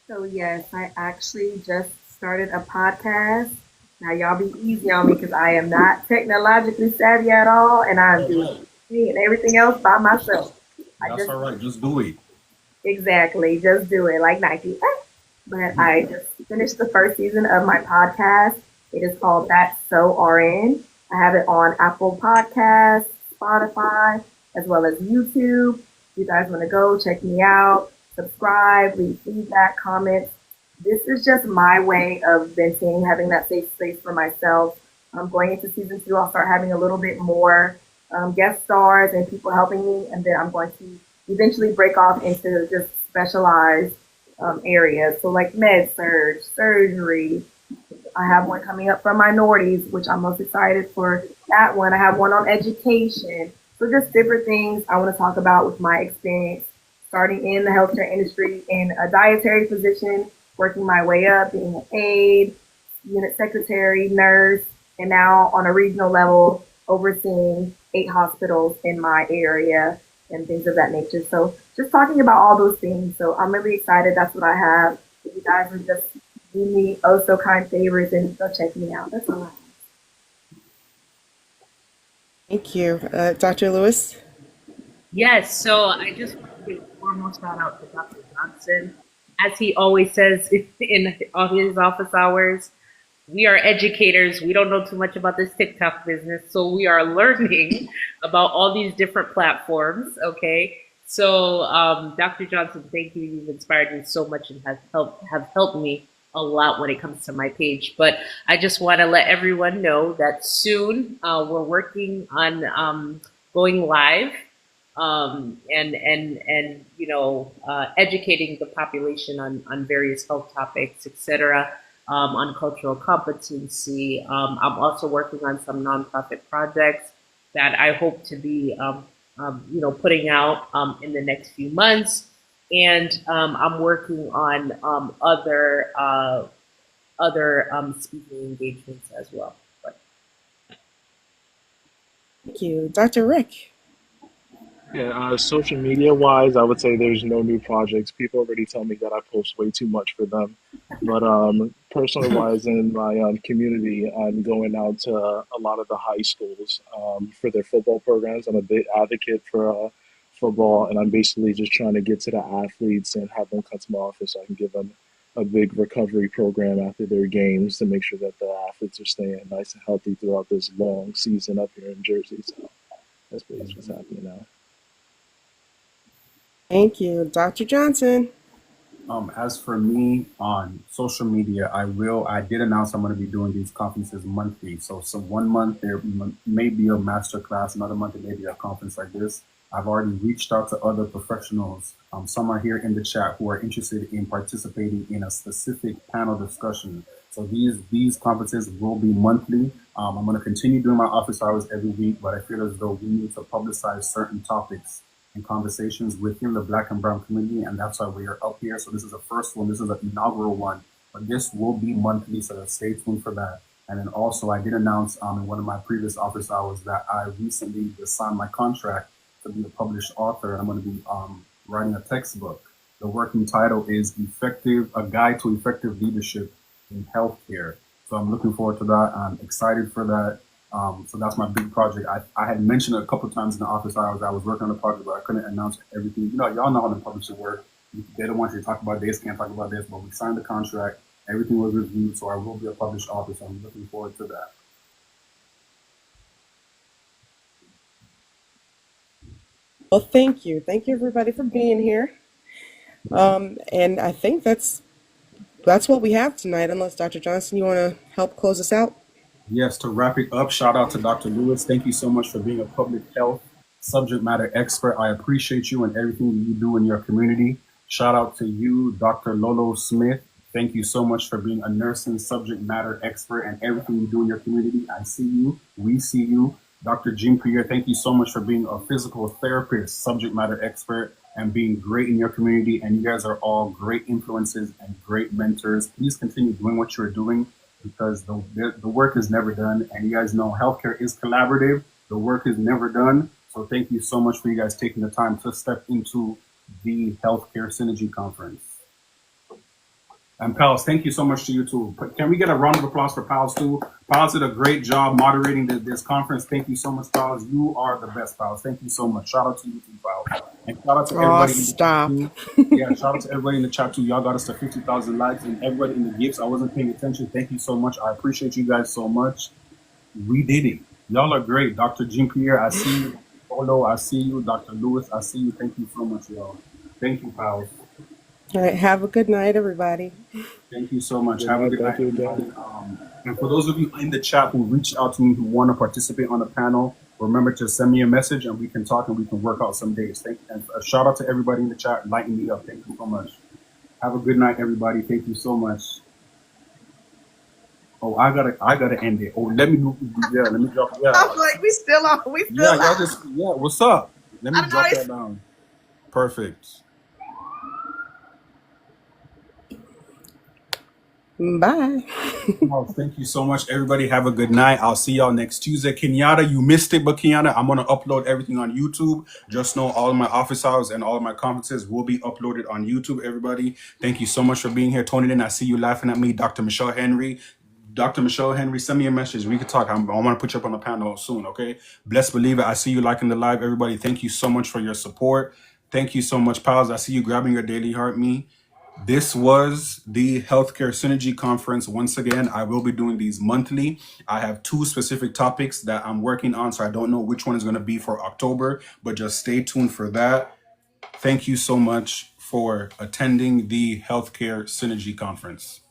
So yes, I actually just started a podcast. Now y'all be easy on me because I am not technologically savvy at all, and I'm doing and everything else by myself. I That's just all right. Just do it. exactly just do it like Nike. But I just finished the first season of my podcast. It is called That's So RN. I have it on Apple Podcasts, Spotify, as well as YouTube. If you guys want to go check me out, subscribe, leave feedback, comments. This is just my way of venting, having that safe space for myself. Going into season 2, I'll start having a little bit more guest stars and people helping me, and then I'm going to eventually break off into just specialized areas. So like med surge, surgery. I have one coming up for minorities, which I'm most excited for that one. I have one on education. So just different things I want to talk about with my experience starting in the healthcare industry in a dietary position, working my way up, being an aide, unit secretary, nurse, and now on a regional level, overseeing 8 hospitals in my area and things of that nature. So just talking about all those things. So I'm really excited. That's what I have. If you guys would just do me oh so kind favors and go check me out. That's all I have. Thank you. Dr. Lewis? Yes, so I just want to give a formal shout out to Dr. Johnson. As he always says in all his office hours, we are educators. We don't know too much about this TikTok business, so we are learning about all these different platforms. Okay, so Dr. Johnson, thank you. You've inspired me so much and have helped me a lot when it comes to my page. But I just want to let everyone know that soon we're working on going live and educating the population on various health topics, etc. On cultural competency. I'm also working on some nonprofit projects that I hope to be putting out in the next few months, and I'm working on other speaking engagements as well. But Thank you. Dr. Rick? Yeah, social media wise, I would say there's no new projects. People already tell me that I post way too much for them. But personal wise, in my community, I'm going out to a lot of the high schools for their football programs. I'm a big advocate for football, and I'm basically just trying to get to the athletes and have them come to my office so I can give them a big recovery program after their games to make sure that the athletes are staying nice and healthy throughout this long season up here in Jersey. So that's basically what's happening now. Thank you. Dr. Johnson? As for me on social media, I did announce I'm going to be doing these conferences monthly. So 1 month there may be a master class, another month it may be a conference like this. I've already reached out to other professionals. Some are here in the chat who are interested in participating in a specific panel discussion. So these conferences will be monthly. I'm going to continue doing my office hours every week, but I feel as though we need to publicize certain topics and conversations within the Black and Brown community, and that's why we are up here. So this is the first one. This is an inaugural one, but this will be monthly, so stay tuned for that. And then also, I did announce in one of my previous office hours that I recently just signed my contract to be a published author, and I'm going to be writing a textbook. The working title is A Guide to Effective Leadership in Healthcare. So I'm looking forward to that. I'm excited for that. So that's my big project. I had mentioned it a couple of times in the office hours. I was working on the project, but I couldn't announce everything. Y'all know how the publishers work. They don't want you to talk about this, can't talk about this, but we signed the contract. Everything was reviewed, so I will be a published author. So I'm looking forward to that. Well, thank you. Thank you, everybody, for being here. And I think that's what we have tonight, unless Dr. Johnson, you want to help close us out? Yes, to wrap it up, shout out to Dr. Lewis. Thank you so much for being a public health subject matter expert. I appreciate you and everything that you do in your community. Shout out to you, Dr. Lolo Smith. Thank you so much for being a nursing subject matter expert and everything you do in your community. I see you. We see you. Dr. Jean-Pierre, thank you so much for being a physical therapist, subject matter expert, and being great in your community. And you guys are all great influences and great mentors. Please continue doing what you're doing because the work is never done. And you guys know healthcare is collaborative. The work is never done. So thank you so much for you guys taking the time to step into the Healthcare Synergy Conference. And Pals, thank you so much to you too. But can we get a round of applause for Pals too? Pals did a great job moderating this conference. Thank you so much, Pals. You are the best, Pals. Thank you so much. Shout out to you too, Pals. And shout out to Oh, everybody in the chat stop. too. Yeah, shout out to everybody in the chat too. Y'all got us to 50,000 likes and everybody in the gifts. I wasn't paying attention. Thank you so much. I appreciate you guys so much. We did it. Y'all are great. Dr. Jean-Pierre, I see you. Polo, I see you. Dr. Lewis, I see you. Thank you so much, y'all. Thank you, Pals. All right, have a good night, everybody. Thank you so much. Good Have a night. good night, Thank you everybody. again. And for those of you in the chat who reached out to me who want to participate on the panel, remember to send me a message and we can talk and we can work out some days. Thank you. And a shout out to everybody in the chat, lighting me up. Thank you so much. Have a good night, everybody. Thank you so much. Oh, I gotta end it. Oh, let me drop. Yeah, I was like, we still y'all live. just What's up? Let me I don't know. drop that down. Perfect. Bye. Oh, thank you so much, everybody. Have a good night. I'll see y'all next Tuesday. Kenyatta, you missed it, but Kenyatta, I'm gonna upload everything on YouTube. Just know all of my office hours and all of my conferences will be uploaded on YouTube. Everybody, thank you so much for being here, tuning in. I see you laughing at me, Dr. Michelle Henry. Dr. Michelle Henry, send me a message. We can talk. I want to put you up on the panel soon, okay? Blessed believer, I see you liking the live. Everybody, thank you so much for your support. Thank you so much, pals. I see you grabbing your daily heart me. This was the Healthcare Synergy Conference. Once again, I will be doing these monthly. I have 2 specific topics that I'm working on, so I don't know which one is going to be for October, but just stay tuned for that. Thank you so much for attending the Healthcare Synergy Conference.